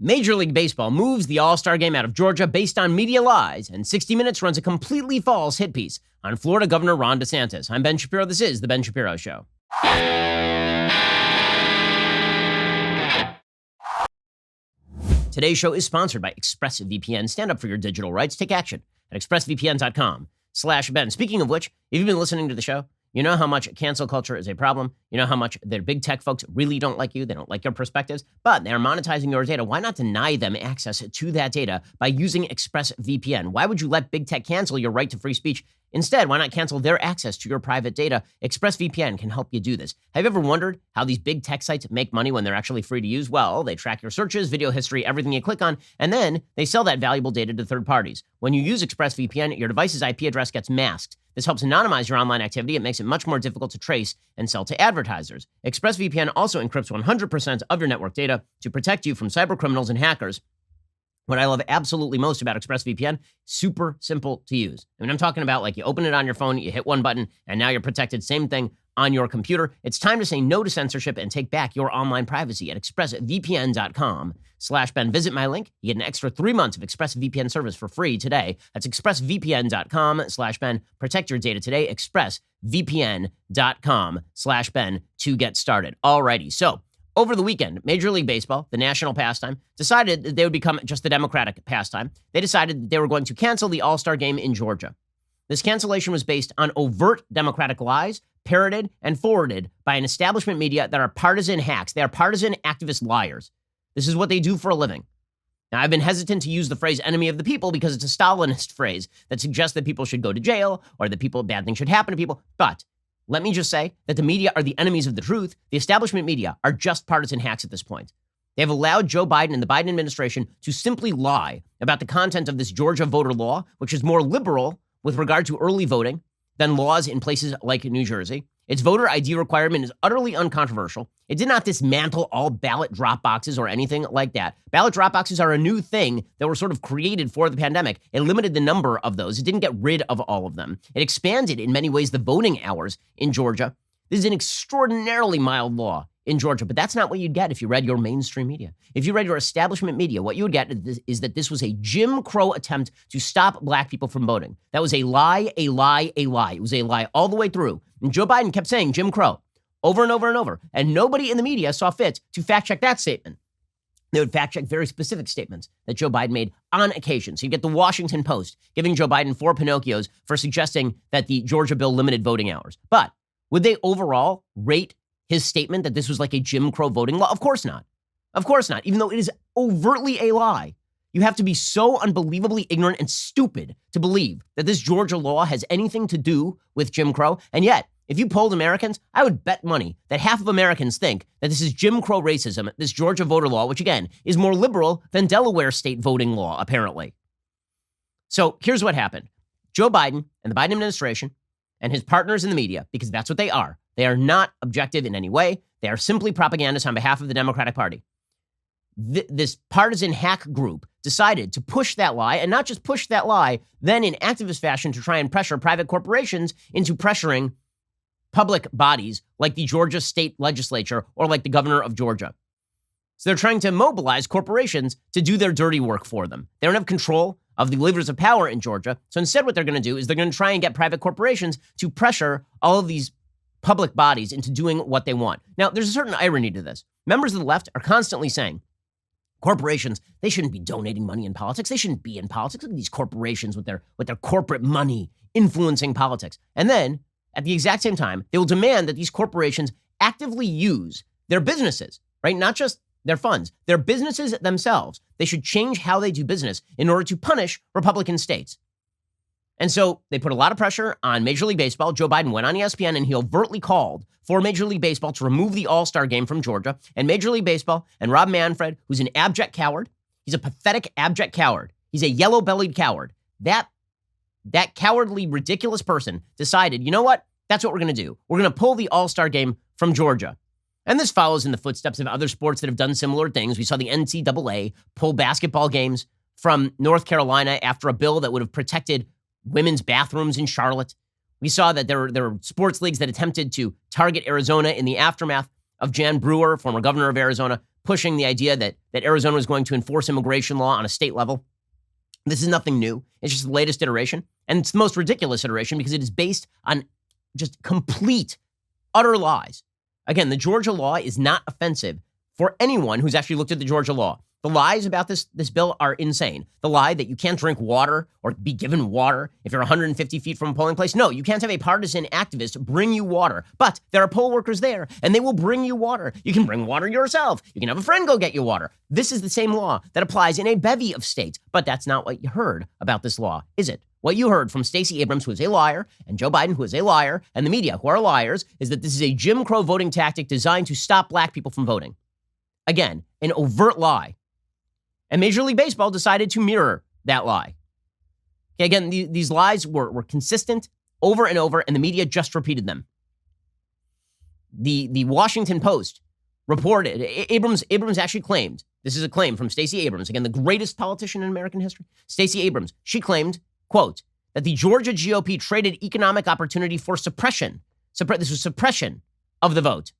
Major League Baseball moves the All-Star Game out of Georgia based on media lies, and 60 Minutes runs a completely false hit piece on Florida Governor Ron DeSantis. I'm Ben Shapiro. This is The Ben Shapiro Show. Today's show is sponsored by ExpressVPN. Stand up for your digital rights. Take action at expressvpn.com/Ben. Speaking of which, if you've been listening to the show, you know how much cancel culture is a problem. You know how much their big tech folks really don't like you. They don't like your perspectives, but they're monetizing your data. Why not deny them access to that data by using ExpressVPN? Why would you let big tech cancel your right to free speech? Instead, why not cancel their access to your private data? ExpressVPN can help you do this. Have you ever wondered how these big tech sites make money when they're actually free to use? Well, they track your searches, video history, everything you click on, and then they sell that valuable data to third parties. When you use ExpressVPN, your device's IP address gets masked. This helps anonymize your online activity. It makes it much more difficult to trace and sell to advertisers. ExpressVPN also encrypts 100% of your network data to protect you from cybercriminals and hackers. What I love absolutely most about ExpressVPN, super simple to use. I mean, I'm talking about like you open it on your phone, you hit one button, and now you're protected. Same thing on your computer. It's time to say no to censorship and take back your online privacy at expressvpn.com/Ben. Visit my link. You get an extra 3 months of ExpressVPN service for free today. That's expressvpn.com/Ben. Protect your data today. expressvpn.com/Ben to get started. Alrighty, so over the weekend, Major League Baseball, the national pastime, decided that they would become just the Democratic pastime. They decided that they were going to cancel the All-Star Game in Georgia. This cancellation was based on overt Democratic lies, parroted and forwarded by an establishment media that are partisan hacks. They are partisan activist liars. This is what they do for a living. Now, I've been hesitant to use the phrase enemy of the people because it's a Stalinist phrase that suggests that people should go to jail or that bad things should happen to people. But let me just say that the media are the enemies of the truth. The establishment media are just partisan hacks at this point. They have allowed Joe Biden and the Biden administration to simply lie about the content of this Georgia voter law, which is more liberal with regard to early voting than laws in places like New Jersey. Its voter ID requirement is utterly uncontroversial. It did not dismantle all ballot drop boxes or anything like that. Ballot drop boxes are a new thing that were sort of created for the pandemic. It limited the number of those. It didn't get rid of all of them. It expanded in many ways the voting hours in Georgia. This is an extraordinarily mild law in Georgia, but that's not what you'd get if you read your mainstream media. If you read your establishment media, what you would get is that this was a Jim Crow attempt to stop black people from voting. That was a lie, a lie, a lie. It was a lie all the way through. And Joe Biden kept saying Jim Crow over and over and over. And nobody in the media saw fit to fact check that statement. They would fact check very specific statements that Joe Biden made on occasion. So you get the Washington Post giving Joe Biden 4 Pinocchios for suggesting that the Georgia bill limited voting hours. But would they overall rate his statement that this was like a Jim Crow voting law? Of course not. Of course not. Even though it is overtly a lie. You have to be so unbelievably ignorant and stupid to believe that this Georgia law has anything to do with Jim Crow. And yet, if you polled Americans, I would bet money that half of Americans think that this is Jim Crow racism, this Georgia voter law, which again is more liberal than Delaware state voting law, apparently. So here's what happened. Joe Biden and the Biden administration and his partners in the media, because that's what they are not objective in any way. They are simply propagandists on behalf of the Democratic Party. This partisan hack group decided to push that lie, and not just push that lie, then in activist fashion to try and pressure private corporations into pressuring public bodies like the Georgia state legislature or like the governor of Georgia. So they're trying to mobilize corporations to do their dirty work for them. They don't have control of the levers of power in Georgia. So instead what they're going to do is they're going to try and get private corporations to pressure all of these public bodies into doing what they want. Now, there's a certain irony to this. Members of the left are constantly saying, corporations, they shouldn't be donating money in politics. They shouldn't be in politics. Look at these corporations with their corporate money influencing politics. And then, at the exact same time, they will demand that these corporations actively use their businesses, right? Not just their funds, their businesses themselves. They should change how they do business in order to punish Republican states. And so they put a lot of pressure on Major League Baseball. Joe Biden went on ESPN and he overtly called for Major League Baseball to remove the All-Star Game from Georgia. And Major League Baseball and Rob Manfred, who's an abject coward, he's a pathetic, abject coward. He's a yellow-bellied coward. That cowardly, ridiculous person decided, you know what? That's what we're going to do. We're going to pull the All-Star Game from Georgia. And this follows in the footsteps of other sports that have done similar things. We saw the NCAA pull basketball games from North Carolina after a bill that would have protected women's bathrooms in Charlotte. We saw that there were sports leagues that attempted to target Arizona in the aftermath of Jan Brewer, former governor of Arizona, pushing the idea that Arizona was going to enforce immigration law on a state level. This is nothing new. It's just the latest iteration. And it's the most ridiculous iteration because it is based on just complete, utter lies. Again, the Georgia law is not offensive for anyone who's actually looked at the Georgia law. The lies about this bill are insane. The lie that you can't drink water or be given water if you're 150 feet from a polling place. No, you can't have a partisan activist bring you water. But there are poll workers there, and they will bring you water. You can bring water yourself. You can have a friend go get you water. This is the same law that applies in a bevy of states. But that's not what you heard about this law, is it? What you heard from Stacey Abrams, who is a liar, and Joe Biden, who is a liar, and the media, who are liars, is that this is a Jim Crow voting tactic designed to stop black people from voting. Again, an overt lie. And Major League Baseball decided to mirror that lie. Okay, again, these lies were consistent over and over, and the media just repeated them. The Washington Post reported, Abrams actually claimed, this is a claim from Stacey Abrams, again, the greatest politician in American history. Stacey Abrams, she claimed, quote, that the Georgia GOP traded economic opportunity for suppression. This was suppression of the vote.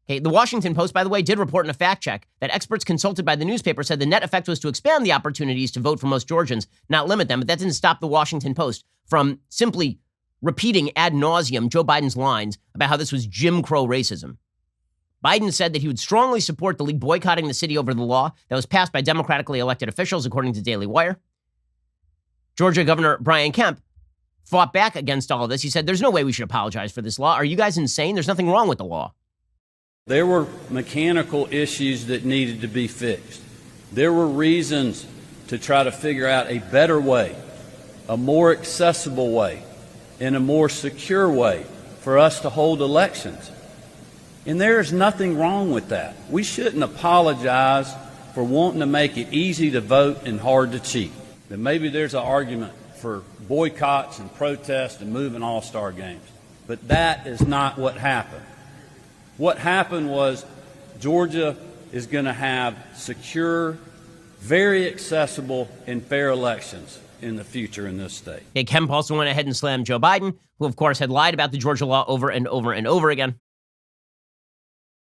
Okay, the Washington Post, by the way, did report in a fact check that experts consulted by the newspaper said the net effect was to expand the opportunities to vote for most Georgians, not limit them. But that didn't stop the Washington Post from simply repeating ad nauseum Joe Biden's lines about how this was Jim Crow racism. Biden said that he would strongly support the league boycotting the city over the law that was passed by democratically elected officials, according to Daily Wire. Georgia Governor Brian Kemp fought back against all of this. He said, there's no way we should apologize for this law. Are you guys insane? There's nothing wrong with the law. There were mechanical issues that needed to be fixed. There were reasons to try to figure out a better way, a more accessible way, and a more secure way for us to hold elections. And there is nothing wrong with that. We shouldn't apologize for wanting to make it easy to vote and hard to cheat. But maybe there's an argument for boycotts and protests and moving All-Star games. But that is not what happened. What happened was Georgia is going to have secure, very accessible, and fair elections in the future in this state. Okay, Kemp also went ahead and slammed Joe Biden, who, of course, had lied about the Georgia law over and over and over again.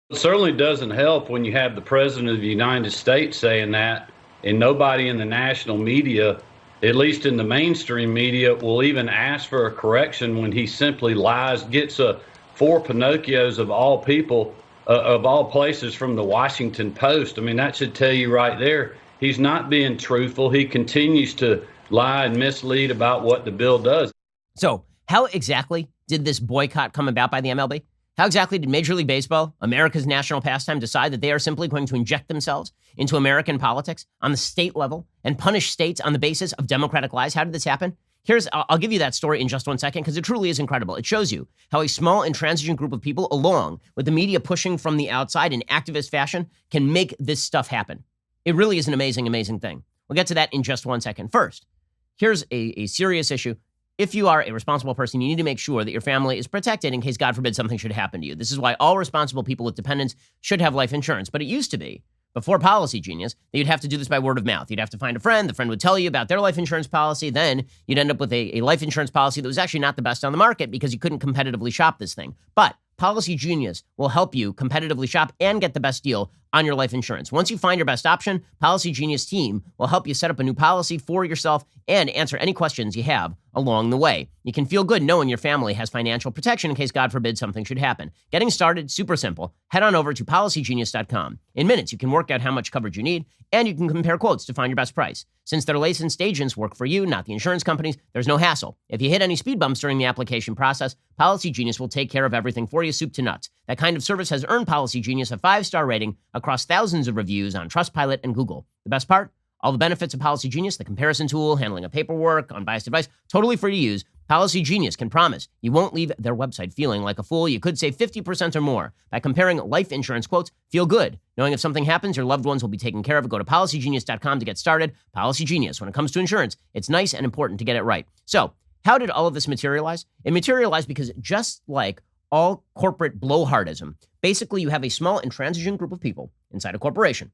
It certainly doesn't help when you have the President of the United States saying that, and nobody in the national media, at least in the mainstream media, will even ask for a correction when he simply lies, gets four Pinocchios of all people, of all places, from the Washington Post. I mean, that should tell you right there, he's not being truthful. He continues to lie and mislead about what the bill does. So how exactly did this boycott come about by the MLB? How exactly did Major League Baseball, America's national pastime, decide that they are simply going to inject themselves into American politics on the state level and punish states on the basis of Democratic lies? How did this happen? I'll give you that story in just 1 second because it truly is incredible. It shows you how a small intransigent group of people, along with the media pushing from the outside in activist fashion, can make this stuff happen. It really is an amazing, amazing thing. We'll get to that in just 1 second. First, here's a serious issue. If you are a responsible person, you need to make sure that your family is protected in case, God forbid, something should happen to you. This is why all responsible people with dependents should have life insurance. But it used to be, before Policy Genius, that you'd have to do this by word of mouth. You'd have to find a friend. The friend would tell you about their life insurance policy. Then you'd end up with a life insurance policy that was actually not the best on the market because you couldn't competitively shop this thing. But Policy Genius will help you competitively shop and get the best deal on your life insurance. Once you find your best option, Policy Genius team will help you set up a new policy for yourself and answer any questions you have along the way. You can feel good knowing your family has financial protection in case, God forbid, something should happen. Getting started, super simple. Head on over to PolicyGenius.com. In minutes, you can work out how much coverage you need, and you can compare quotes to find your best price. Since their licensed agents work for you, not the insurance companies, there's no hassle. If you hit any speed bumps during the application process, Policy Genius will take care of everything for you, soup to nuts. That kind of service has earned Policy Genius a 5-star rating across thousands of reviews on Trustpilot and Google. The best part? All the benefits of Policy Genius, the comparison tool, handling of paperwork, unbiased advice, totally free to use. Policy Genius can promise you won't leave their website feeling like a fool. You could save 50% or more by comparing life insurance quotes. Feel good knowing if something happens, your loved ones will be taken care of. Go to PolicyGenius.com to get started. Policy Genius. When it comes to insurance, it's nice and important to get it right. So, how did all of this materialize? It materialized because just like all corporate blowhardism, basically you have a small intransigent group of people inside a corporation.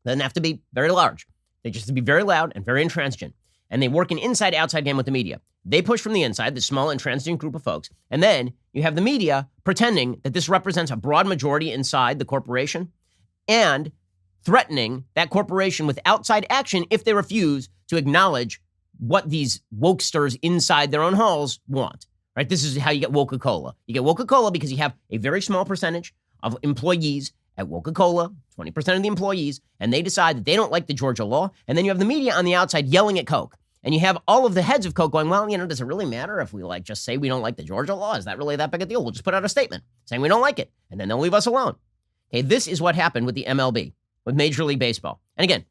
They doesn't have to be very large. They just have to be very loud and very intransigent. And they work an inside-outside game with the media. They push from the inside, this small intransigent group of folks. And then you have the media pretending that this represents a broad majority inside the corporation. and threatening that corporation with outside action if they refuse to acknowledge what these wokesters inside their own halls want, right? This is how you get Coca-Cola. You get Coca-Cola because you have a very small percentage of employees at Coca-Cola, 20% of the employees, and they decide that they don't like the Georgia law, and then you have the media on the outside yelling at Coke. And you have all of the heads of Coke going, well, does it really matter if we just say we don't like the Georgia law? Is that really that big a deal? We'll just put out a statement saying we don't like it, and then they'll leave us alone. Okay, this is what happened with the MLB, with Major League Baseball. And again,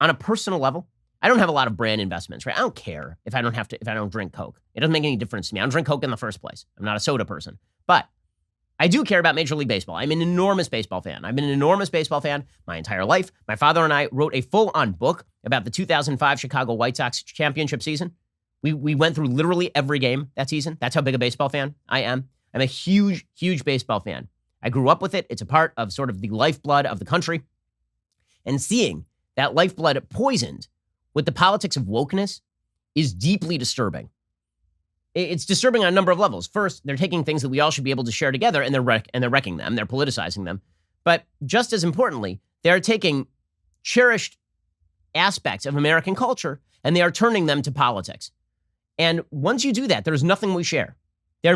on a personal level, I don't have a lot of brand investments, right? I don't care if I don't drink Coke. It doesn't make any difference to me. I don't drink Coke in the first place. I'm not a soda person. But I do care about Major League Baseball. I'm an enormous baseball fan. I've been an enormous baseball fan my entire life. My father and I wrote a full-on book about the 2005 Chicago White Sox championship season. We went through literally every game that season. That's how big a baseball fan I am. I'm a huge, huge baseball fan. I grew up with it. It's a part of sort of the lifeblood of the country. And seeing that lifeblood poisoned with the politics of wokeness is deeply disturbing. It's disturbing on a number of levels. First, they're taking things that we all should be able to share together, and they're wrecking them. They're politicizing them. But just as importantly, they're taking cherished aspects of American culture, and they are turning them to politics. And once you do that, there's nothing we share. The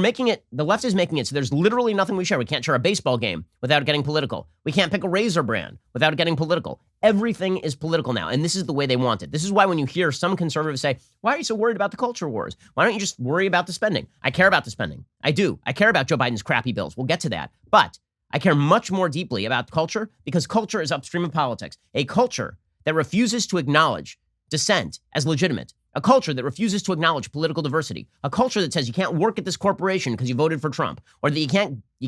left is making it so there's literally nothing we share. We can't share a baseball game without getting political. We can't pick a razor brand without getting political. Everything is political now, and this is the way they want it. This is why when you hear some conservatives say, why are you so worried about the culture wars? Why don't you just worry about the spending? I care about the spending. I do. I care about Joe Biden's crappy bills. We'll get to that. But I care much more deeply about culture because culture is upstream of politics. A culture that refuses to acknowledge dissent as legitimate. A culture that refuses to acknowledge political diversity. A culture that says you can't work at this corporation because you voted for Trump, or that you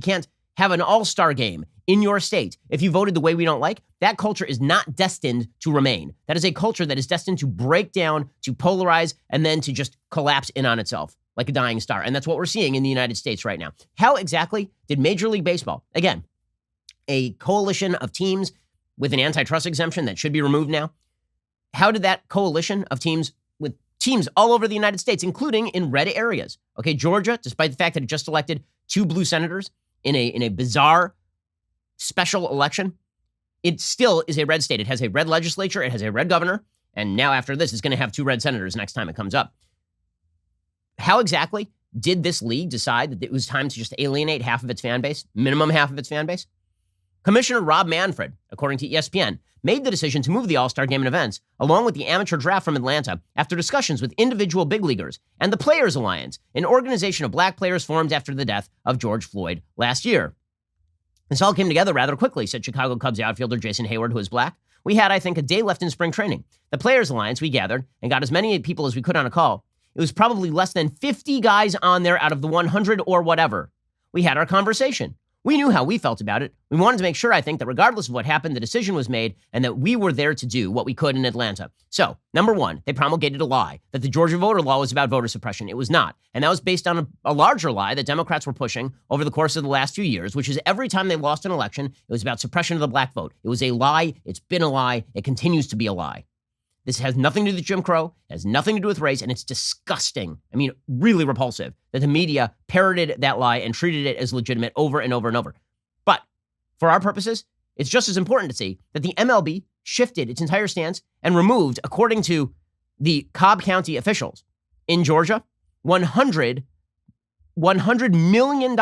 can't have an all-star game in your state if you voted the way we don't like. That culture is not destined to remain. That is a culture that is destined to break down, to polarize, and then to just collapse in on itself like a dying star. And that's what we're seeing in the United States right now. How exactly did Major League Baseball, again, a coalition of teams with an antitrust exemption that should be removed now, how did that coalition of teams all over the United States, including in red areas. Okay, Georgia, despite the fact that it just elected 2 blue senators in a bizarre special election, it still is a red state. It has a red legislature, it has a red governor, and now after this, it's going to have 2 red senators next time it comes up. How exactly did this league decide that it was time to just alienate half of its fan base, minimum half of its fan base? Commissioner Rob Manfred, according to ESPN, made the decision to move the All-Star Game and events, along with the amateur draft from Atlanta, after discussions with individual big leaguers and the Players Alliance, an organization of black players formed after the death of George Floyd last year. This all came together rather quickly, said Chicago Cubs outfielder Jason Hayward, who is black. We had, I think, a day left in spring training. The Players Alliance, we gathered and got as many people as we could on a call. It was probably less than 50 guys on there out of the 100 or whatever. We had our conversation. We knew how we felt about it. We wanted to make sure, I think, that regardless of what happened, the decision was made and that we were there to do what we could in Atlanta. So, number one, they promulgated a lie that the Georgia voter law was about voter suppression. It was not. And that was based on a larger lie that Democrats were pushing over the course of the last few years, which is every time they lost an election, it was about suppression of the black vote. It was a lie. It's been a lie. It continues to be a lie. This has nothing to do with Jim Crow, has nothing to do with race, and it's disgusting. I mean, really repulsive that the media parroted that lie and treated it as legitimate over and over and over. But for our purposes, it's just as important to see that the MLB shifted its entire stance and removed, according to the Cobb County officials in Georgia, $100 million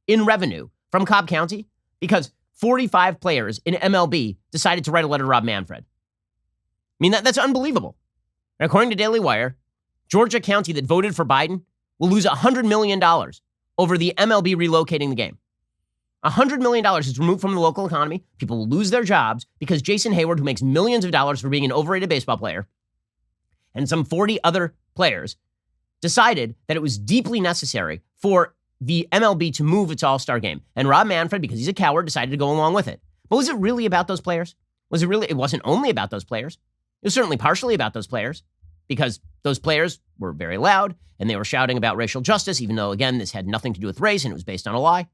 in revenue from Cobb County because 45 players in MLB decided to write a letter to Rob Manfred. I mean, that's unbelievable. And according to Daily Wire, Georgia County that voted for Biden will lose $100 million over the MLB relocating the game. $100 million is removed from the local economy. People will lose their jobs because Jason Hayward, who makes millions of dollars for being an overrated baseball player, and some 40 other players decided that it was deeply necessary for the MLB to move its All-Star Game. And Rob Manfred, because he's a coward, decided to go along with it. But was it really about those players? It wasn't only about those players. It was certainly partially about those players because those players were very loud and they were shouting about racial justice, even though, again, this had nothing to do with race and it was based on a lie.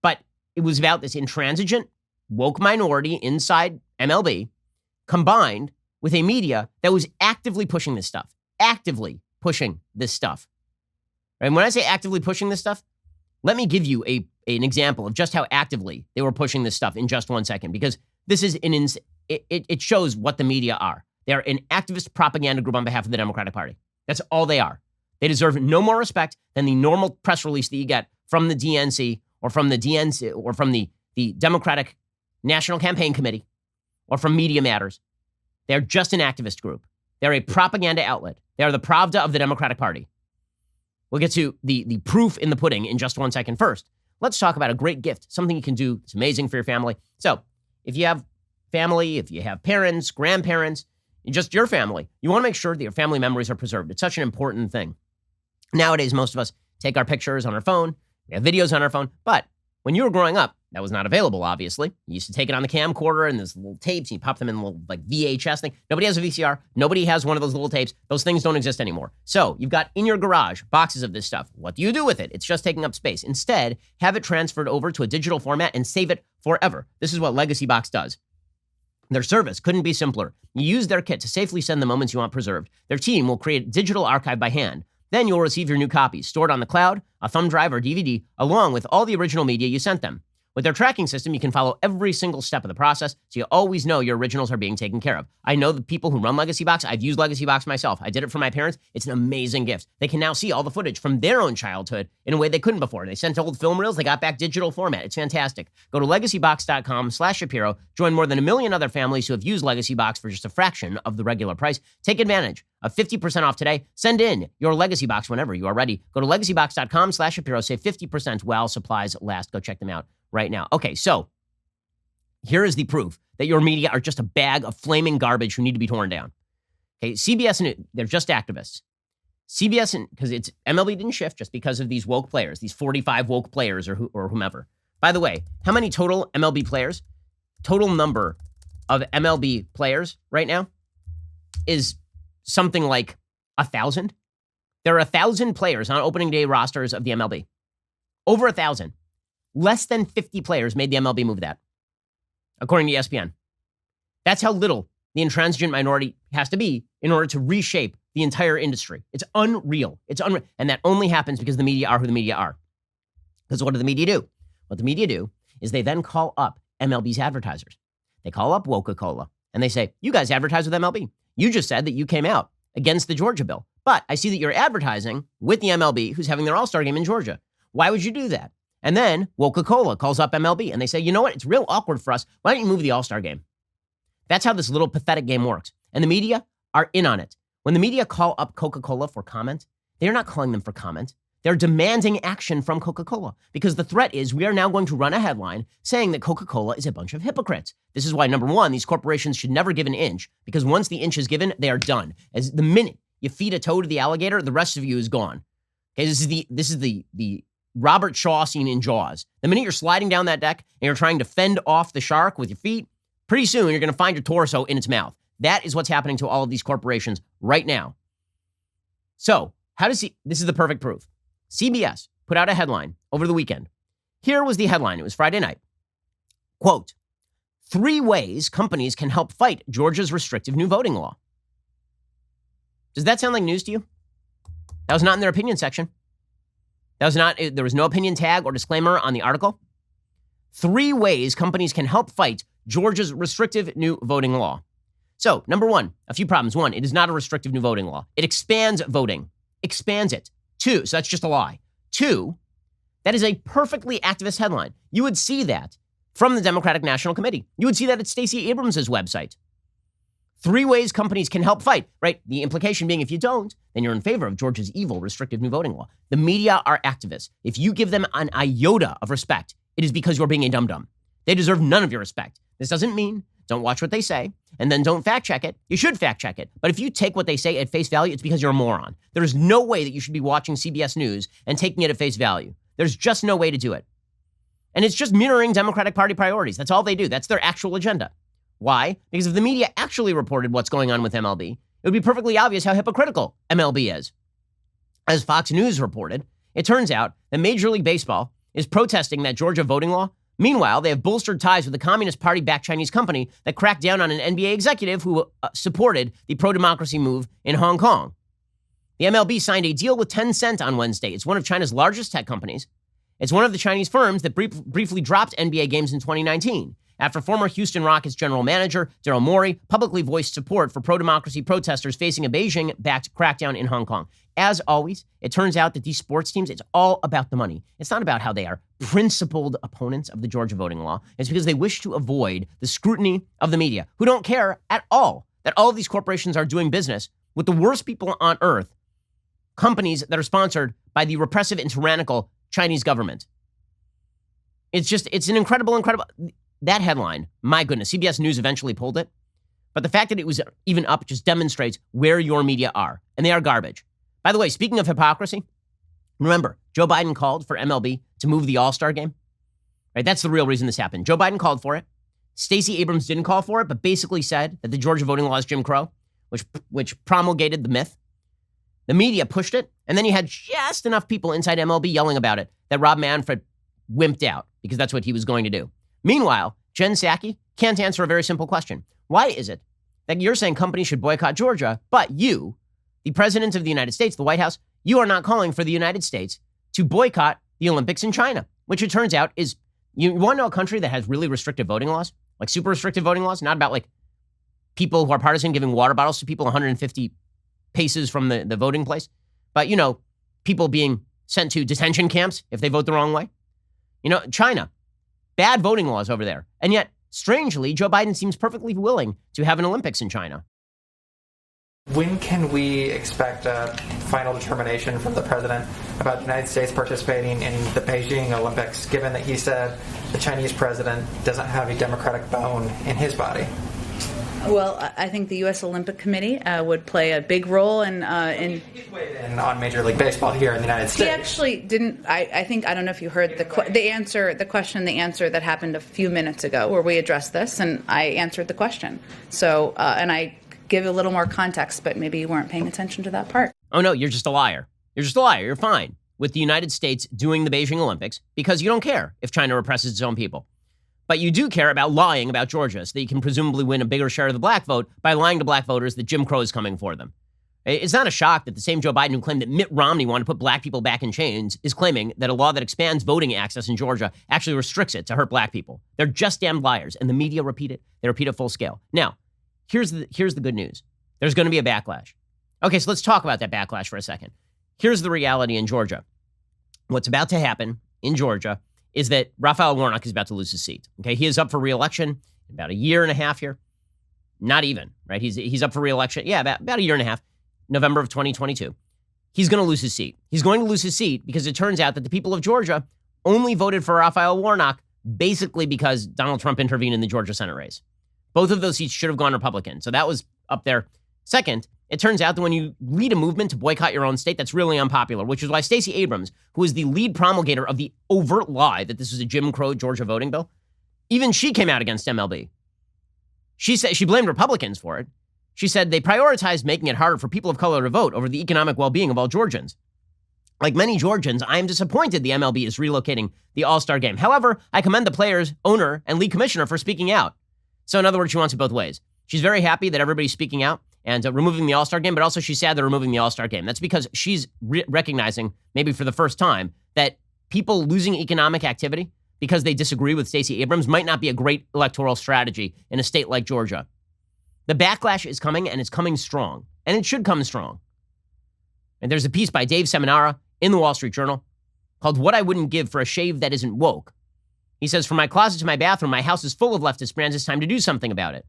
But it was about this intransigent, woke minority inside MLB combined with a media that was actively pushing this stuff. And when I say actively pushing this stuff, let me give you a an example of just how actively they were pushing this stuff in just 1 second, because this is it shows what the media are. They are an activist propaganda group on behalf of the Democratic Party. That's all they are. They deserve no more respect than the normal press release that you get from the DNC or from the Democratic National Campaign Committee or from Media Matters. They're just an activist group. They're a propaganda outlet. They are the Pravda of the Democratic Party. We'll get to the proof in the pudding in just 1 second. First, let's talk about a great gift, something you can do that's amazing for your family. So if you have family, if you have parents, grandparents, just your family, you want to make sure that your family memories are preserved. It's such an important thing. Nowadays, most of us take our pictures on our phone. We have videos on our phone. But when you were growing up, that was not available, obviously. You used to take it on the camcorder and there's little tapes, and you pop them in a little like VHS thing. Nobody has a VCR. Nobody has one of those little tapes. Those things don't exist anymore. So you've got in your garage boxes of this stuff. What do you do with it? It's just taking up space. Instead, have it transferred over to a digital format and save it forever. This is what Legacy Box does. Their service couldn't be simpler. You use their kit to safely send the moments you want preserved. Their team will create a digital archive by hand. Then you'll receive your new copies stored on the cloud, a thumb drive, or DVD, along with all the original media you sent them. With their tracking system, you can follow every single step of the process, so you always know your originals are being taken care of. I know the people who run Legacy Box. I've used Legacy Box myself. I did it for my parents. It's an amazing gift. They can now see all the footage from their own childhood in a way they couldn't before. They sent old film reels. They got back digital format. It's fantastic. Go to legacybox.com/Shapiro. Join more than 1 million other families who have used Legacy Box for just a fraction of the regular price. Take advantage of 50% off today. Send in your Legacy Box whenever you are ready. Go to legacybox.com/Shapiro. Save 50% while supplies last. Go check them out right now. Okay, so here is the proof that your media are just a bag of flaming garbage who need to be torn down. Okay, CBS, and they're just activists. CBS, because it's MLB didn't shift just because of these woke players, these 45 woke players or whomever. By the way, how many total MLB players, total number of MLB players right now is something like 1,000? There are 1,000 players on opening day rosters of the MLB. Over 1,000. Less than 50 players made the MLB move that, according to ESPN. That's how little the intransigent minority has to be in order to reshape the entire industry. It's unreal. It's unreal. And that only happens because the media are who the media are. Because what do the media do? What the media do is they then call up MLB's advertisers. They call up Coca-Cola and they say, you guys advertise with MLB. You just said that you came out against the Georgia bill. But I see that you're advertising with the MLB who's having their All-Star game in Georgia. Why would you do that? And then Coca-Cola calls up MLB and they say, you know what? It's real awkward for us. Why don't you move the All-Star game? That's how this little pathetic game works. And the media are in on it. When the media call up Coca-Cola for comment, they're not calling them for comment. They're demanding action from Coca-Cola because the threat is we are now going to run a headline saying that Coca-Cola is a bunch of hypocrites. This is why, number one, these corporations should never give an inch, because once the inch is given, they are done. As the minute you feed a toe to the alligator, the rest of you is gone. Okay, this is the Robert Shaw scene in Jaws. The minute you're sliding down that deck and you're trying to fend off the shark with your feet, pretty soon you're going to find your torso in its mouth. That is what's happening to all of these corporations right now. So, this is the perfect proof. CBS put out a headline over the weekend. Here was the headline. It was Friday night. Quote, 3 ways companies can help fight Georgia's restrictive new voting law. Does that sound like news to you? That was not in their opinion section. There was no opinion tag or disclaimer on the article. 3 ways companies can help fight Georgia's restrictive new voting law. So, number 1, a few problems. 1, it is not a restrictive new voting law. It expands voting. Expands it. 2, so that's just a lie. 2, that is a perfectly activist headline. You would see that from the Democratic National Committee. You would see that at Stacey Abrams' website. 3 ways companies can help fight, right? The implication being if you don't, then you're in favor of Georgia's evil restrictive new voting law. The media are activists. If you give them an iota of respect, it is because you're being a dum-dum. They deserve none of your respect. This doesn't mean don't watch what they say and then don't fact check it. You should fact check it. But if you take what they say at face value, it's because you're a moron. There is no way that you should be watching CBS News and taking it at face value. There's just no way to do it. And it's just mirroring Democratic Party priorities. That's all they do. That's their actual agenda. Why? Because if the media actually reported what's going on with MLB, it would be perfectly obvious how hypocritical MLB is. As Fox News reported, it turns out that Major League Baseball is protesting that Georgia voting law. Meanwhile, they have bolstered ties with the Communist Party-backed Chinese company that cracked down on an NBA executive who supported the pro-democracy move in Hong Kong. The MLB signed a deal with Tencent on Wednesday. It's one of China's largest tech companies. It's one of the Chinese firms that briefly dropped NBA games in 2019 after former Houston Rockets general manager Daryl Morey publicly voiced support for pro-democracy protesters facing a Beijing-backed crackdown in Hong Kong. As always, it turns out that these sports teams, it's all about the money. It's not about how they are principled opponents of the Georgia voting law. It's because they wish to avoid the scrutiny of the media, who don't care at all that all of these corporations are doing business with the worst people on earth, companies that are sponsored by the repressive and tyrannical Chinese government. It's an incredible. That headline, my goodness, CBS News eventually pulled it. But the fact that it was even up just demonstrates where your media are. And they are garbage. By the way, speaking of hypocrisy, remember, Joe Biden called for MLB to move the All-Star Game. Right? That's the real reason this happened. Joe Biden called for it. Stacey Abrams didn't call for it, but basically said that the Georgia voting law is Jim Crow, which promulgated the myth. The media pushed it, and then you had just enough people inside MLB yelling about it that Rob Manfred wimped out because that's what he was going to do. Meanwhile, Jen Psaki can't answer a very simple question. Why is it that you're saying companies should boycott Georgia, but you, the President of the United States, the White House, you are not calling for the United States to boycott the Olympics in China, which it turns out is, you want to know a country that has really restrictive voting laws, like super restrictive voting laws, not about like people who are partisan giving water bottles to people 150 paces from the voting place, but, you know, people being sent to detention camps if they vote the wrong way. You know, China, bad voting laws over there. And yet, strangely, Joe Biden seems perfectly willing to have an Olympics in China. When can we expect a final determination from the president about the United States participating in the Beijing Olympics, given that he said the Chinese president doesn't have a democratic bone in his body? Well, I think the U.S. Olympic Committee would play a big role in on Major League Baseball here in the United States. He actually didn't. I don't know if you heard the answer that happened a few minutes ago, where we addressed this, and I answered the question. So, and I give a little more context, but maybe you weren't paying attention to that part. Oh no, you're just a liar. You're just a liar. You're fine with the United States doing the Beijing Olympics because you don't care if China represses its own people. But you do care about lying about Georgia so that you can presumably win a bigger share of the black vote by lying to black voters that Jim Crow is coming for them. It's not a shock that the same Joe Biden who claimed that Mitt Romney wanted to put black people back in chains is claiming that a law that expands voting access in Georgia actually restricts it to hurt black people. They're just damned liars, and the media repeat it. They repeat it full scale. Now, here's the good news. There's going to be a backlash. Okay, so let's talk about that backlash for a second. Here's the reality in Georgia. What's about to happen in Georgia is that Raphael Warnock is about to lose his seat. Okay, he is up for re-election in about a year and a half here. Not even, right? He's up for re-election. Yeah, about a year and a half, November of 2022. He's going to lose his seat. He's going to lose his seat because it turns out that the people of Georgia only voted for Raphael Warnock basically because Donald Trump intervened in the Georgia Senate race. Both of those seats should have gone Republican. So that was up there. Second, it turns out that when you lead a movement to boycott your own state, that's really unpopular, which is why Stacey Abrams, who is the lead promulgator of the overt lie that this was a Jim Crow Georgia voting bill, even she came out against MLB. She said she blamed Republicans for it. She said they prioritized making it harder for people of color to vote over the economic well-being of all Georgians. Like many Georgians, I am disappointed the MLB is relocating the All-Star Game. However, I commend the players, owner, and league commissioner for speaking out. So in other words, she wants it both ways. She's very happy that everybody's speaking out and removing the All-Star Game, but also she's sad they're removing the All-Star Game. That's because she's recognizing, maybe for the first time, that people losing economic activity because they disagree with Stacey Abrams might not be a great electoral strategy in a state like Georgia. The backlash is coming, and it's coming strong, and it should come strong. And there's a piece by Dave Seminara in the Wall Street Journal called "What I Wouldn't Give for a Shave That Isn't Woke." He says, "From my closet to my bathroom, my house is full of leftist brands. It's time to do something about it."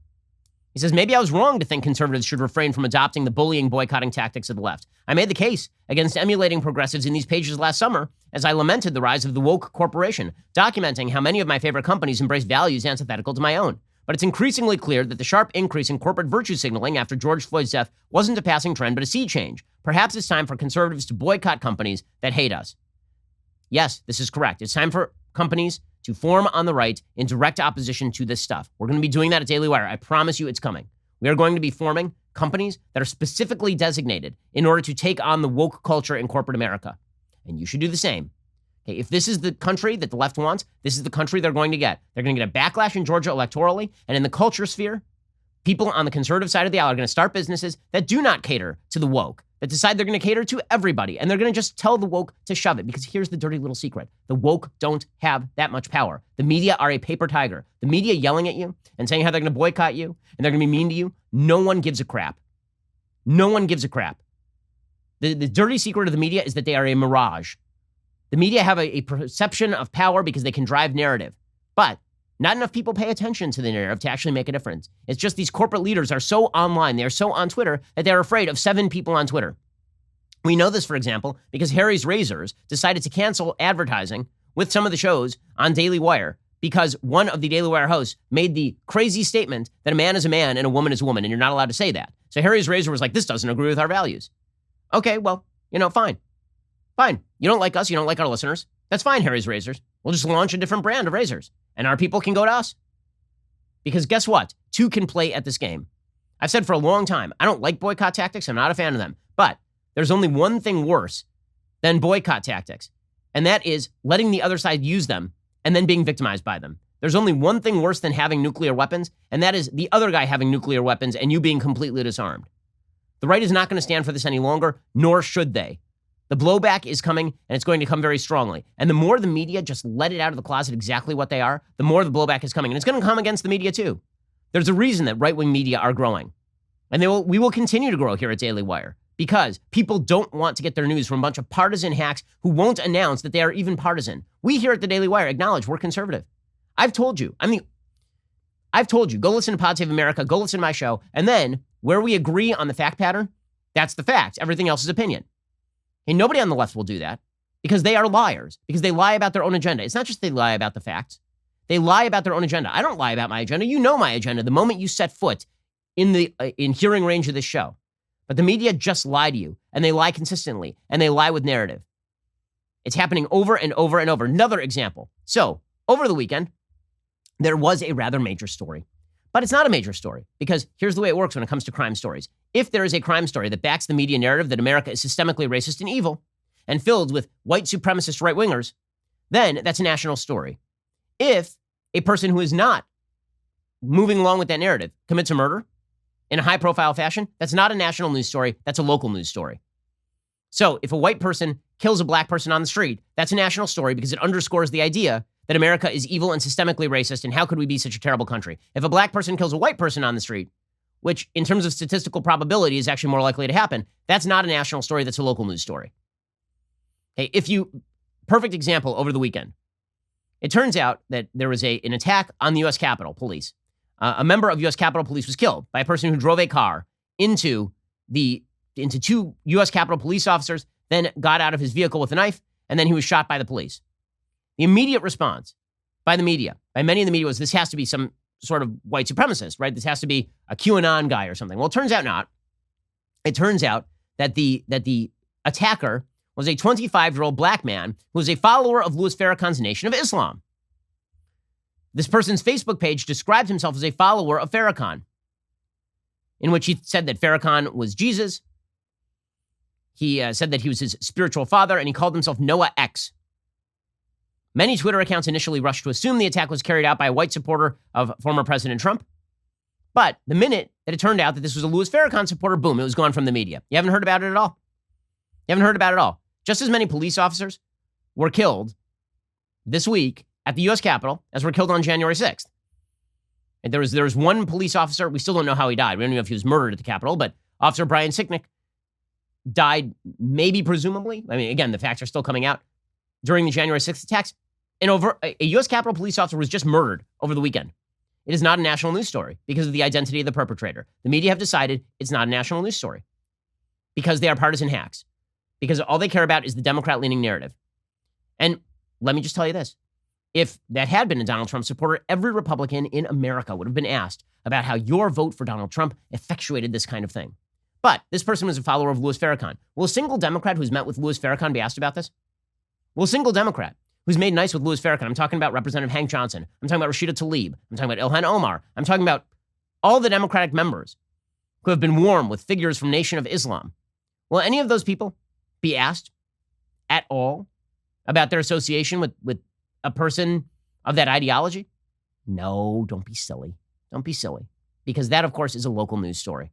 He says, "Maybe I was wrong to think conservatives should refrain from adopting the bullying, boycotting tactics of the left. I made the case against emulating progressives in these pages last summer as I lamented the rise of the woke corporation, documenting how many of my favorite companies embrace values antithetical to my own. But it's increasingly clear that the sharp increase in corporate virtue signaling after George Floyd's death wasn't a passing trend, but a sea change. Perhaps it's time for conservatives to boycott companies that hate us." Yes, this is correct. It's time for companies to form on the right in direct opposition to this stuff. We're going to be doing that at Daily Wire. I promise you it's coming. We are going to be forming companies that are specifically designated in order to take on the woke culture in corporate America. And you should do the same. Okay, if this is the country that the left wants, this is the country they're going to get. They're going to get a backlash in Georgia electorally, and in the culture sphere, people on the conservative side of the aisle are going to start businesses that do not cater to the woke, that decide they're going to cater to everybody, and they're going to just tell the woke to shove it, because here's the dirty little secret. The woke don't have that much power. The media are a paper tiger. The media yelling at you and saying how they're going to boycott you and they're going to be mean to you, no one gives a crap. No one gives a crap. The dirty secret of the media is that they are a mirage. The media have a perception of power because they can drive narrative, but not enough people pay attention to the narrative to actually make a difference. It's just these corporate leaders are so online, they are so on Twitter that they're afraid of 7 people on Twitter. We know this, for example, because Harry's Razors decided to cancel advertising with some of the shows on Daily Wire because one of the Daily Wire hosts made the crazy statement that a man is a man and a woman is a woman, and you're not allowed to say that. So Harry's Razor was like, this doesn't agree with our values. Okay, well, fine. Fine. You don't like us. You don't like our listeners. That's fine, Harry's Razors. We'll just launch a different brand of razors, and our people can go to us. Because guess what? 2 can play at this game. I've said for a long time, I don't like boycott tactics. I'm not a fan of them. But there's only one thing worse than boycott tactics, and that is letting the other side use them and then being victimized by them. There's only one thing worse than having nuclear weapons, and that is the other guy having nuclear weapons and you being completely disarmed. The right is not going to stand for this any longer, nor should they. The blowback is coming, and it's going to come very strongly. And the more the media just let it out of the closet exactly what they are, the more the blowback is coming. And it's going to come against the media too. There's a reason that right-wing media are growing. And we will continue to grow here at Daily Wire because people don't want to get their news from a bunch of partisan hacks who won't announce that they are even partisan. We here at the Daily Wire acknowledge we're conservative. I've told you, go listen to Pod Save America, go listen to my show, and then where we agree on the fact pattern, that's the fact. Everything else is opinion. And nobody on the left will do that because they are liars, because they lie about their own agenda. It's not just they lie about the facts. They lie about their own agenda. I don't lie about my agenda. You know my agenda the moment you set foot in hearing range of this show. But the media just lie to you, and they lie consistently, and they lie with narrative. It's happening over and over and over. Another example. So over the weekend, there was a rather major story. But it's not a major story because here's the way it works when it comes to crime stories. If there is a crime story that backs the media narrative that America is systemically racist and evil and filled with white supremacist right-wingers, then that's a national story. If a person who is not moving along with that narrative commits a murder in a high-profile fashion, that's not a national news story. That's a local news story. So if a white person kills a black person on the street, that's a national story because it underscores the idea that America is evil and systemically racist, and how could we be such a terrible country? If a black person kills a white person on the street, which in terms of statistical probability is actually more likely to happen, that's not a national story, that's a local news story. Okay, perfect example over the weekend. It turns out that there was an attack on the U.S. Capitol Police. A member of U.S. Capitol Police was killed by a person who drove a car into 2 U.S. Capitol Police officers, then got out of his vehicle with a knife, and then he was shot by the police. The immediate response by the media, by many in the media, was this has to be some sort of white supremacist, right? This has to be a QAnon guy or something. Well, it turns out not. It turns out that the attacker was a 25-year-old black man who was a follower of Louis Farrakhan's Nation of Islam. This person's Facebook page described himself as a follower of Farrakhan, in which he said that Farrakhan was Jesus. He said that he was his spiritual father, and he called himself Noah X. Many Twitter accounts initially rushed to assume the attack was carried out by a white supporter of former President Trump. But the minute that it turned out that this was a Louis Farrakhan supporter, boom, it was gone from the media. You haven't heard about it at all. You haven't heard about it at all. Just as many police officers were killed this week at the U.S. Capitol as were killed on January 6th. And there was one police officer, we still don't know how he died. We don't know if he was murdered at the Capitol, but Officer Brian Sicknick died, maybe presumably. I mean, again, the facts are still coming out during the January 6th attacks. And a U.S. Capitol police officer was just murdered over the weekend. It is not a national news story because of the identity of the perpetrator. The media have decided it's not a national news story because they are partisan hacks, because all they care about is the Democrat-leaning narrative. And let me just tell you this. If that had been a Donald Trump supporter, every Republican in America would have been asked about how your vote for Donald Trump effectuated this kind of thing. But this person was a follower of Louis Farrakhan. Will a single Democrat who's met with Louis Farrakhan be asked about this? Will a single Democrat who's made nice with Louis Farrakhan, I'm talking about Representative Hank Johnson, I'm talking about Rashida Tlaib, I'm talking about Ilhan Omar, I'm talking about all the Democratic members who have been warm with figures from Nation of Islam, will any of those people be asked at all about their association with a person of that ideology? No, don't be silly. Don't be silly. Because that, of course, is a local news story.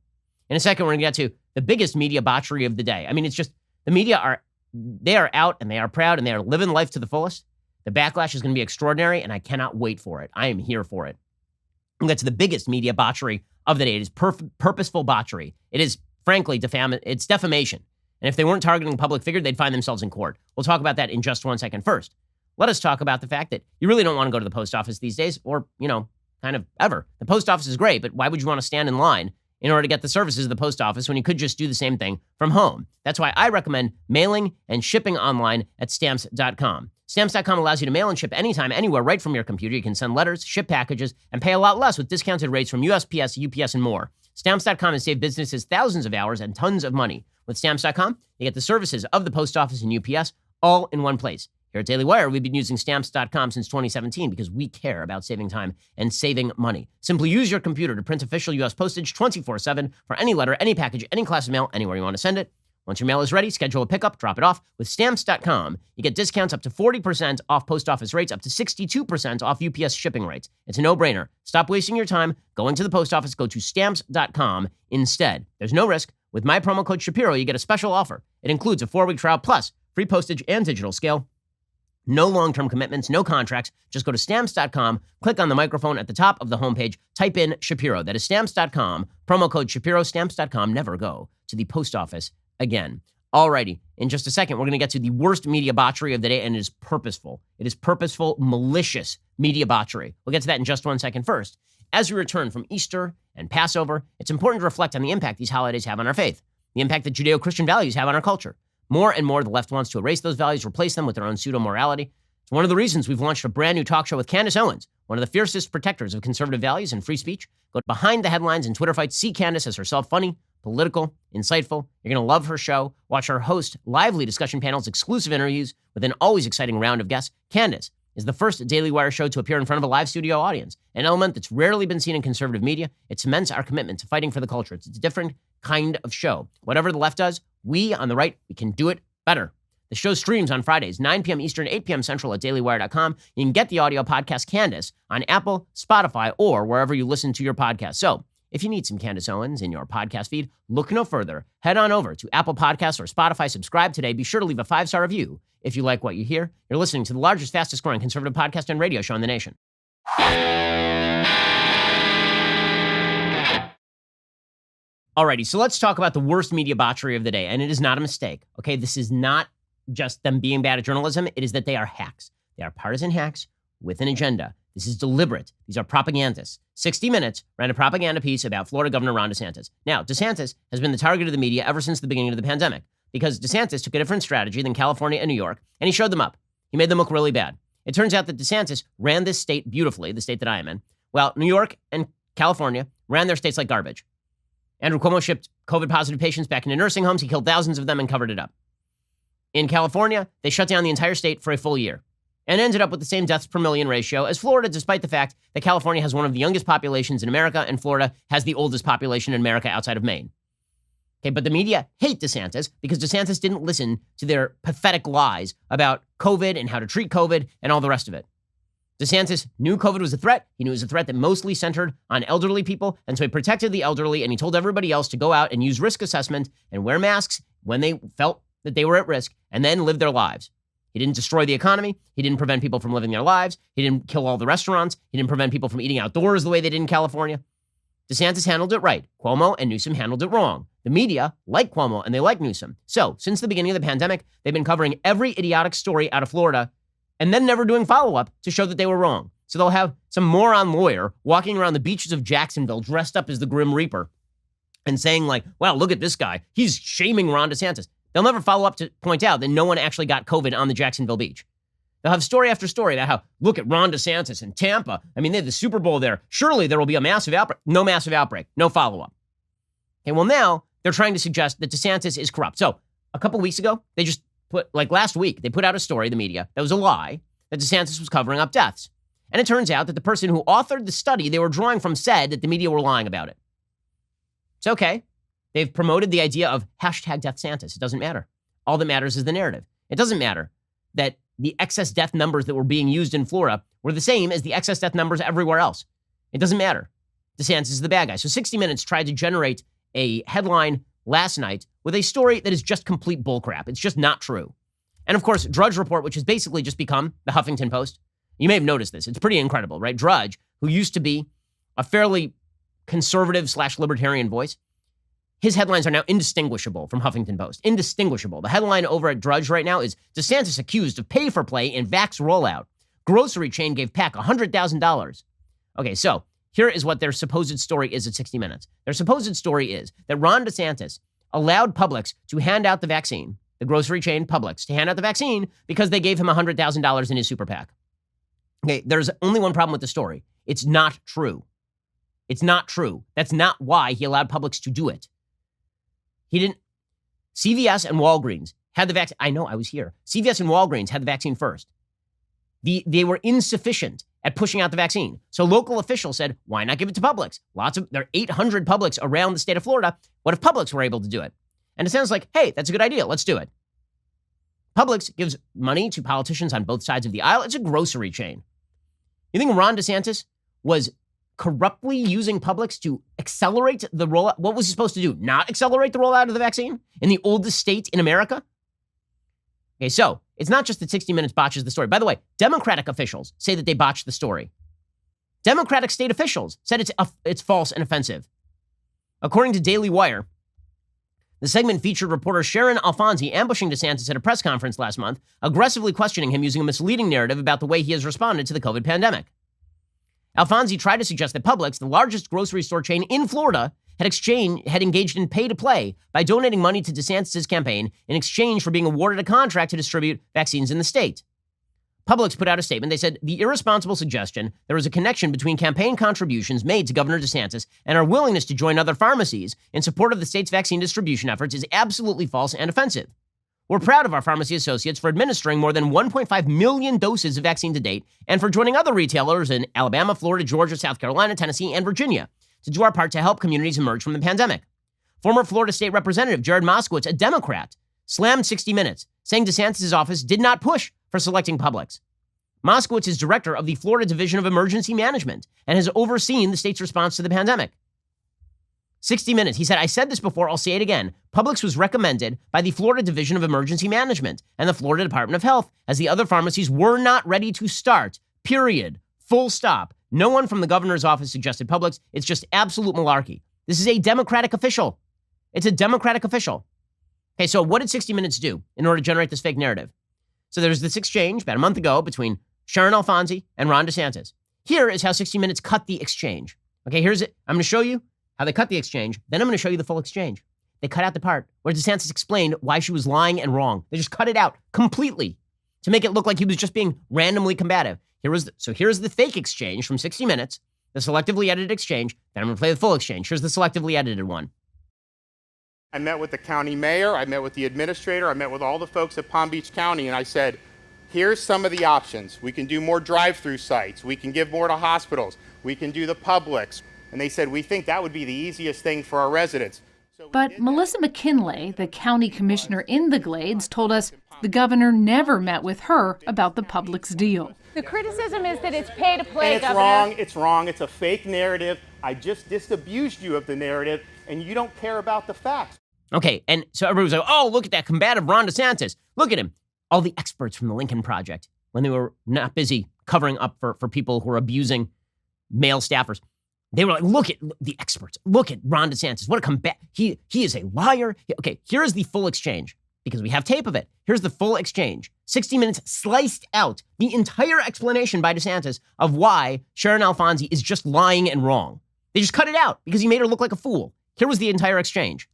In a second, we're going to get to the biggest media botchery of the day. I mean, it's just the media they are out and they are proud and they are living life to the fullest. The backlash is going to be extraordinary, and I cannot wait for it. I am here for it. We'll get to the biggest media botchery of the day. It is purposeful botchery. It is, frankly, it's defamation. And if they weren't targeting a public figure, they'd find themselves in court. We'll talk about that in just 1 second. First, let us talk about the fact that you really don't want to go to the post office these days, or, kind of ever. The post office is great, but why would you want to stand in line in order to get the services of the post office when you could just do the same thing from home? That's why I recommend mailing and shipping online at Stamps.com. Stamps.com allows you to mail and ship anytime, anywhere, right from your computer. You can send letters, ship packages, and pay a lot less with discounted rates from USPS, UPS, and more. Stamps.com has saved businesses thousands of hours and tons of money. With Stamps.com, you get the services of the post office and UPS all in one place. Here at Daily Wire, we've been using Stamps.com since 2017 because we care about saving time and saving money. Simply use your computer to print official U.S. postage 24/7 for any letter, any package, any class of mail, anywhere you want to send it. Once your mail is ready, schedule a pickup, drop it off. With Stamps.com, you get discounts up to 40% off post office rates, up to 62% off UPS shipping rates. It's a no-brainer. Stop wasting your time going to the post office. Go to Stamps.com instead. There's no risk. With my promo code Shapiro, you get a special offer. It includes a 4-week trial plus free postage and digital scale. No long-term commitments, no contracts. Just go to Stamps.com, click on the microphone at the top of the homepage, type in Shapiro. That is Stamps.com, promo code Shapiro, Stamps.com. Never go to the post office again. Alrighty, in just a second, we're going to get to the worst media botchery of the day, and it is purposeful. It is purposeful, malicious media botchery. We'll get to that in just 1 second. First, as we return from Easter and Passover, it's important to reflect on the impact these holidays have on our faith, the impact that Judeo-Christian values have on our culture. More and more, the left wants to erase those values, replace them with their own pseudo-morality. It's one of the reasons we've launched a brand new talk show with Candace Owens, one of the fiercest protectors of conservative values and free speech. Go behind the headlines and Twitter fights. See Candace as herself funny, political, insightful. You're going to love her show. Watch her host lively discussion panels, exclusive interviews with an always exciting round of guests. Candace is the first Daily Wire show to appear in front of a live studio audience, an element that's rarely been seen in conservative media. It cements our commitment to fighting for the culture. It's a different kind of show. Whatever the left does, we on the right, we can do it better. The show streams on Fridays, 9 p.m. Eastern, 8 p.m. Central at dailywire.com. You can get the audio podcast Candace on Apple, Spotify, or wherever you listen to your podcast. So if you need some Candace Owens in your podcast feed, look no further. Head on over to Apple Podcasts or Spotify. Subscribe today. Be sure to leave a 5-star review if you like what you hear. You're listening to the largest, fastest growing conservative podcast and radio show in the nation. Alrighty, so let's talk about the worst media botchery of the day. And it is not a mistake. Okay, this is not just them being bad at journalism. It is that they are hacks. They are partisan hacks with an agenda. This is deliberate. These are propagandists. 60 Minutes ran a propaganda piece about Florida Governor Ron DeSantis. Now, DeSantis has been the target of the media ever since the beginning of the pandemic because DeSantis took a different strategy than California and New York, and he showed them up. He made them look really bad. It turns out that DeSantis ran this state beautifully, the state that I am in, while New York and California ran their states like garbage. Andrew Cuomo shipped COVID-positive patients back into nursing homes. He killed thousands of them and covered it up. In California, they shut down the entire state for a full year and ended up with the same deaths per million ratio as Florida, despite the fact that California has one of the youngest populations in America and Florida has the oldest population in America outside of Maine. Okay, but the media hate DeSantis because DeSantis didn't listen to their pathetic lies about COVID and how to treat COVID and all the rest of it. DeSantis knew COVID was a threat. He knew it was a threat that mostly centered on elderly people, and so he protected the elderly, and he told everybody else to go out and use risk assessment and wear masks when they felt that they were at risk, and then live their lives. He didn't destroy the economy. He didn't prevent people from living their lives. He didn't kill all the restaurants. He didn't prevent people from eating outdoors the way they did in California. DeSantis handled it right. Cuomo and Newsom handled it wrong. The media like Cuomo and they like Newsom. So, since the beginning of the pandemic, they've been covering every idiotic story out of Florida and then never doing follow-up to show that they were wrong. So they'll have some moron lawyer walking around the beaches of Jacksonville dressed up as the Grim Reaper and saying like, wow, look at this guy. He's shaming Ron DeSantis. They'll never follow up to point out that no one actually got COVID on the Jacksonville beach. They'll have story after story about how, look at Ron DeSantis in Tampa. I mean, they had the Super Bowl there. Surely there will be a massive outbreak. No massive outbreak. No follow-up. Okay, well now they're trying to suggest that DeSantis is corrupt. So a couple weeks ago, they just put, like last week, they put out a story, the media, that was a lie, that DeSantis was covering up deaths. And it turns out that the person who authored the study they were drawing from said that the media were lying about it. It's okay. They've promoted the idea of hashtag Death Santis. It doesn't matter. All that matters is the narrative. It doesn't matter that the excess death numbers that were being used in Florida were the same as the excess death numbers everywhere else. It doesn't matter. DeSantis is the bad guy. So 60 Minutes tried to generate a headline last night with a story that is just complete bullcrap. It's just not true. And of course, Drudge Report, which has basically just become the Huffington Post. You may have noticed this. It's pretty incredible, right? Drudge, who used to be a fairly conservative/libertarian voice, his headlines are now indistinguishable from Huffington Post. Indistinguishable. The headline over at Drudge right now is DeSantis accused of pay-for-play in vax rollout. Grocery chain gave PAC $100,000. Okay, so here is what their supposed story is at 60 Minutes. Their supposed story is that Ron DeSantis allowed Publix to hand out the vaccine, the grocery chain Publix, to hand out the vaccine because they gave him $100,000 in his super PAC. Okay, there's only one problem with the story. It's not true. It's not true. That's not why he allowed Publix to do it. He didn't. CVS and Walgreens had the vaccine. I know, I was here. CVS and Walgreens had the vaccine first. They were insufficient at pushing out the vaccine. So local officials said, why not give it to Publix? There are 800 Publix around the state of Florida. What if Publix were able to do it? And it sounds like, hey, that's a good idea. Let's do it. Publix gives money to politicians on both sides of the aisle. It's a grocery chain. You think Ron DeSantis was corruptly using Publix to accelerate the rollout? What was he supposed to do? Not accelerate the rollout of the vaccine in the oldest state in America? Okay, so it's not just that 60 Minutes botches the story. By the way, Democratic officials say that they botched the story. Democratic state officials said it's false and offensive. According to Daily Wire, the segment featured reporter Sharon Alfonsi ambushing DeSantis at a press conference last month, aggressively questioning him using a misleading narrative about the way he has responded to the COVID pandemic. Alfonsi tried to suggest that Publix, the largest grocery store chain in Florida, had engaged in pay-to-play by donating money to DeSantis' campaign in exchange for being awarded a contract to distribute vaccines in the state. Publix put out a statement. They said, the irresponsible suggestion there was a connection between campaign contributions made to Governor DeSantis and our willingness to join other pharmacies in support of the state's vaccine distribution efforts is absolutely false and offensive. We're proud of our pharmacy associates for administering more than 1.5 million doses of vaccine to date and for joining other retailers in Alabama, Florida, Georgia, South Carolina, Tennessee, and Virginia to do our part to help communities emerge from the pandemic. Former Florida State Representative Jared Moskowitz, a Democrat, slammed 60 Minutes, saying DeSantis' office did not push for selecting Publix. Moskowitz is director of the Florida Division of Emergency Management and has overseen the state's response to the pandemic. 60 Minutes, he said, I said this before, I'll say it again. Publix was recommended by the Florida Division of Emergency Management and the Florida Department of Health, as the other pharmacies were not ready to start. Period. Full stop. No one from the governor's office suggested Publix. It's just absolute malarkey. This is a Democratic official. It's a Democratic official. Okay, so what did 60 Minutes do in order to generate this fake narrative? So there's this exchange about a month ago between Sharon Alfonsi and Ron DeSantis. Here is how 60 Minutes cut the exchange. Okay, here's it. I'm going to show you how they cut the exchange. Then I'm going to show you the full exchange. They cut out the part where DeSantis explained why she was lying and wrong. They just cut it out completely to make it look like he was just being randomly combative. Here's the fake exchange from 60 Minutes, the selectively edited exchange. Then I'm going to play the full exchange. Here's the selectively edited one. I met with the county mayor, I met with the administrator, I met with all the folks at Palm Beach County, and I said, here's some of the options. We can do more drive-through sites. We can give more to hospitals. We can do the Publix. And they said, we think that would be the easiest thing for our residents. But Melissa McKinley, the county commissioner in the Glades, told us the governor never met with her about the Publix deal. The criticism is that it's pay to play, and it's wrong. It's a fake narrative. I just disabused you of the narrative, and you don't care about the facts. Okay, and so everybody was like, oh, look at that combative Ron DeSantis. Look at him. All the experts from the Lincoln Project, when they were not busy covering up for people who were abusing male staffers, they were like, look at the experts. Look at Ron DeSantis. What a combat. He is a liar. Okay, here's the full exchange, because we have tape of it. Here's the full exchange. 60 Minutes sliced out the entire explanation by DeSantis of why Sharon Alfonsi is just lying and wrong. They just cut it out because he made her look like a fool. Here was the entire exchange.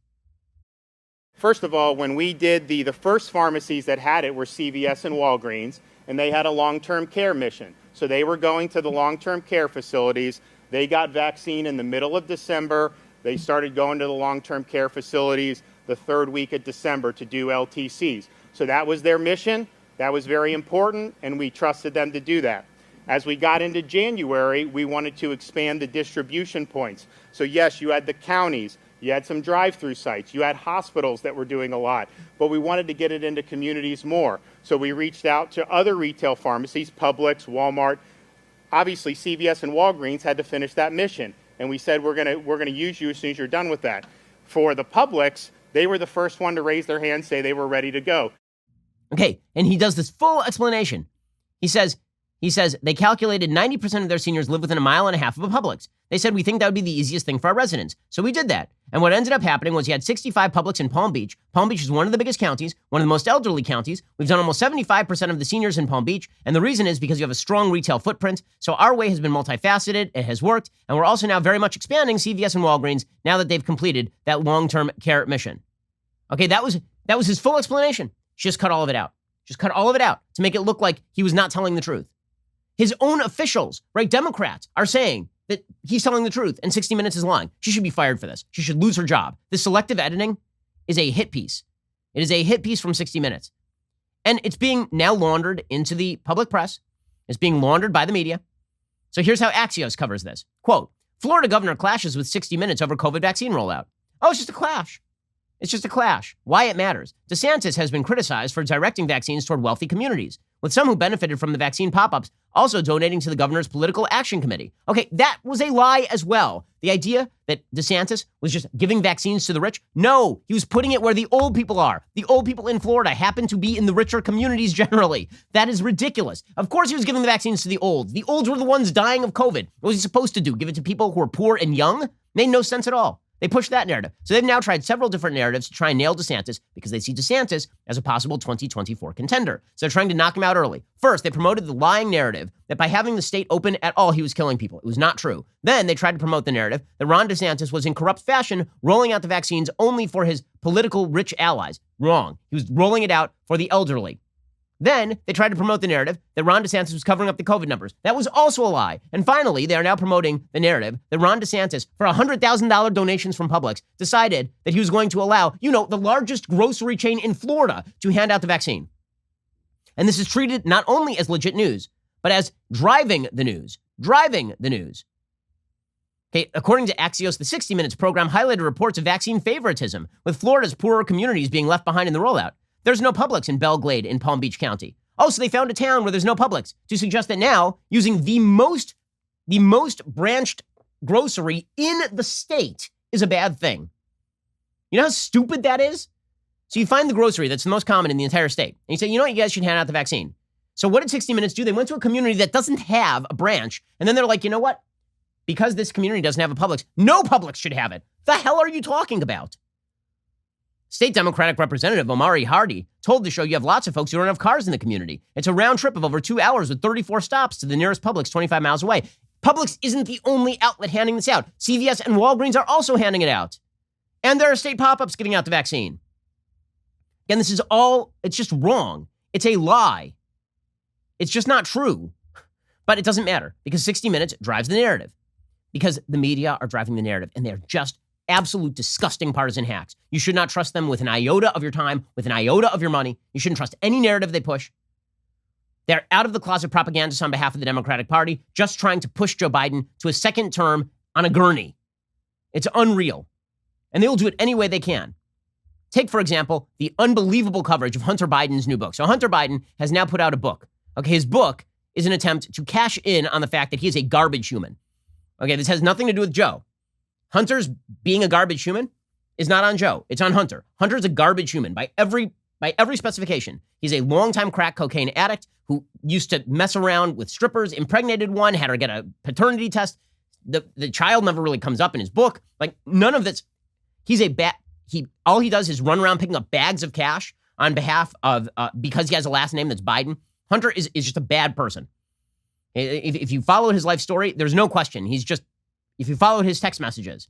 First of all, when we did the first pharmacies that had it were CVS and Walgreens, and they had a long-term care mission. So they were going to the long-term care facilities. They got vaccine in the middle of December. They started going to the long-term care facilities the third week of December to do LTCs. So that was their mission. That was very important, and we trusted them to do that. As we got into January, we wanted to expand the distribution points. So yes, you had the counties. You had some drive-through sites. You had hospitals that were doing a lot. But we wanted to get it into communities more. So we reached out to other retail pharmacies, Publix, Walmart. Obviously, CVS and Walgreens had to finish that mission. And we said, we're going to use you as soon as you're done with that. for the Publix, they were the first one to raise their hand, say they were ready to go. Okay, and he does this full explanation. He says they calculated 90% of their seniors live within a mile and a half of a Publix. They said, we think that would be the easiest thing for our residents. So we did that. And what ended up happening was he had 65 Publix in Palm Beach. Palm Beach is one of the biggest counties, one of the most elderly counties. We've done almost 75% of the seniors in Palm Beach. And the reason is because you have a strong retail footprint. So our way has been multifaceted. It has worked. And we're also now very much expanding CVS and Walgreens now that they've completed that long-term care mission. Okay, that was his full explanation. Just cut all of it out. Just cut all of it out to make it look like he was not telling the truth. His own officials, right, Democrats, are saying that he's telling the truth and 60 Minutes is lying. She should be fired for this. She should lose her job. This selective editing is a hit piece. It is a hit piece from 60 Minutes. And it's being now laundered into the public press. It's being laundered by the media. So here's how Axios covers this. Quote, Florida governor clashes with 60 Minutes over COVID vaccine rollout. Oh, it's just a clash. It's just a clash. Why it matters. DeSantis has been criticized for directing vaccines toward wealthy communities, with some who benefited from the vaccine pop-ups also donating to the governor's political action committee. Okay, that was a lie as well. The idea that DeSantis was just giving vaccines to the rich? No, he was putting it where the old people are. The old people in Florida happen to be in the richer communities generally. That is ridiculous. Of course he was giving the vaccines to the olds. The olds were the ones dying of COVID. What was he supposed to do? Give it to people who are poor and young? Made no sense at all. They pushed that narrative. So they've now tried several different narratives to try and nail DeSantis because they see DeSantis as a possible 2024 contender. So they're trying to knock him out early. First, they promoted the lying narrative that by having the state open at all, he was killing people. It was not true. Then they tried to promote the narrative that Ron DeSantis was in corrupt fashion rolling out the vaccines only for his political rich allies. Wrong. He was rolling it out for the elderly. Then they tried to promote the narrative that Ron DeSantis was covering up the COVID numbers. That was also a lie. And finally, they are now promoting the narrative that Ron DeSantis, for $100,000 donations from Publix, decided that he was going to allow, the largest grocery chain in Florida to hand out the vaccine. And this is treated not only as legit news, but as driving the news. Driving the news. Okay, according to Axios, the 60 Minutes program highlighted reports of vaccine favoritism, with Florida's poorer communities being left behind in the rollout. There's no Publix in Belle Glade in Palm Beach County. Oh, so they found a town where there's no Publix to suggest that now using the most branched grocery in the state is a bad thing. You know how stupid that is? So you find the grocery that's the most common in the entire state. And you say, you know what, you guys should hand out the vaccine. So what did 60 Minutes do? They went to a community that doesn't have a branch. And then they're like, you know what? Because this community doesn't have a Publix, no Publix should have it. The hell are you talking about? State Democratic Representative Omari Hardy told the show you have lots of folks who don't have cars in the community. It's a round trip of over 2 hours with 34 stops to the nearest Publix 25 miles away. Publix isn't the only outlet handing this out. CVS and Walgreens are also handing it out. And there are state pop-ups giving out the vaccine. Again, this is all, it's just wrong. It's a lie. It's just not true. But it doesn't matter because 60 Minutes drives the narrative. Because the media are driving the narrative and they're just absolute disgusting partisan hacks. You should not trust them with an iota of your time, with an iota of your money. You shouldn't trust any narrative they push. They're out of the closet propagandists on behalf of the Democratic Party, just trying to push Joe Biden to a second term on a gurney. It's unreal. And they will do it any way they can. Take, for example, the unbelievable coverage of Hunter Biden's new book. So Hunter Biden has now put out a book. Okay, his book is an attempt to cash in on the fact that he is a garbage human. Okay, this has nothing to do with Joe. Hunter's being a garbage human is not on Joe. It's on Hunter. Hunter's a garbage human by every specification. He's a longtime crack cocaine addict who used to mess around with strippers, impregnated one, had her get a paternity test. The child never really comes up in his book. Like none of this. He's all he does is run around picking up bags of cash on behalf of, because he has a last name that's Biden. Hunter is just a bad person. If you follow his life story, there's no question. If you followed his text messages,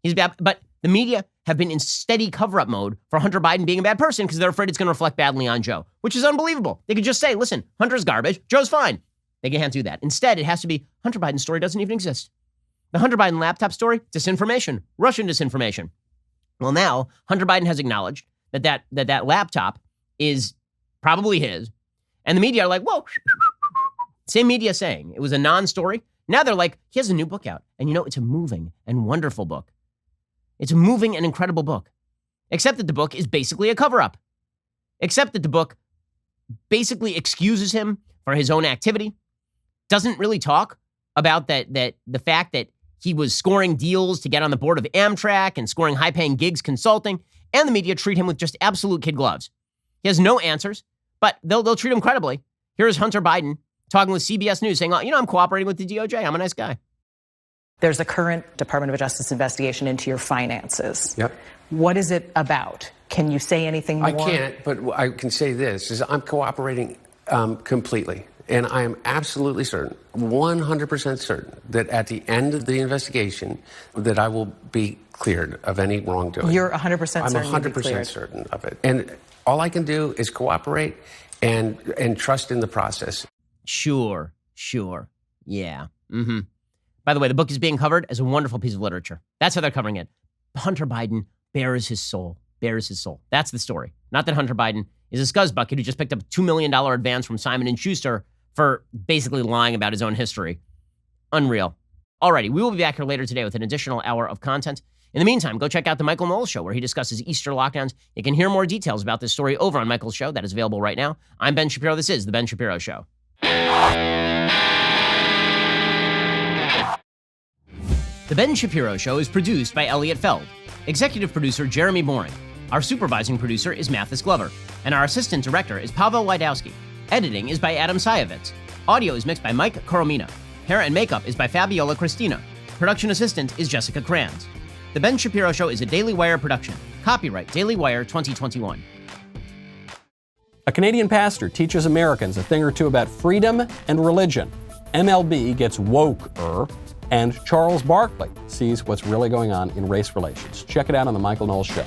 he's bad. But the media have been in steady cover-up mode for Hunter Biden being a bad person because they're afraid it's going to reflect badly on Joe, which is unbelievable. They could just say, listen, Hunter's garbage, Joe's fine. They can't do that. Instead, it has to be Hunter Biden's story doesn't even exist. The Hunter Biden laptop story, disinformation, Russian disinformation. Well, now Hunter Biden has acknowledged that laptop is probably his. And the media are like, whoa, same media saying it was a non-story. Now they're like, he has a new book out. And it's a moving and wonderful book. It's a moving and incredible book. Except that the book is basically a cover-up. Except that the book basically excuses him for his own activity. Doesn't really talk about that the fact that he was scoring deals to get on the board of Amtrak and scoring high-paying gigs consulting, and the media treat him with just absolute kid gloves. He has no answers, but they'll treat him credibly. Here's Hunter Biden talking with CBS News saying, I'm cooperating with the DOJ. I'm a nice guy. There's a current Department of Justice investigation into your finances. Yep. What is it about? Can you say anything more? I can't, but I can say this, is I'm cooperating completely. And I am absolutely certain, 100% certain, that at the end of the investigation, that I will be cleared of any wrongdoing. You're 100% certain. I'm 100% certain of it. And all I can do is cooperate and trust in the process. Sure. Yeah. Mm-hmm. By the way, the book is being covered as a wonderful piece of literature. That's how they're covering it. Hunter Biden bears his soul. That's the story. Not that Hunter Biden is a scuzzbucket who just picked up a $2 million advance from Simon & Schuster for basically lying about his own history. Unreal. Alrighty, we will be back here later today with an additional hour of content. In the meantime, go check out The Michael Knowles Show, where he discusses Easter lockdowns. You can hear more details about this story over on Michael's show. That is available right now. I'm Ben Shapiro. This is The Ben Shapiro Show. The Ben Shapiro Show is produced by Elliot Feld. Executive producer Jeremy Boring. Our supervising producer is Mathis Glover. And our assistant director is Pavel Wydowski. Editing is by Adam Sayevitz. Audio is mixed by Mike Coromina. Hair and makeup is by Fabiola Cristina. Production assistant is Jessica Kranz. The Ben Shapiro Show is a Daily Wire production. Copyright Daily Wire 2021. A Canadian pastor teaches Americans a thing or two about freedom and religion. MLB gets woke-er, and Charles Barkley sees what's really going on in race relations. Check it out on The Michael Knowles Show.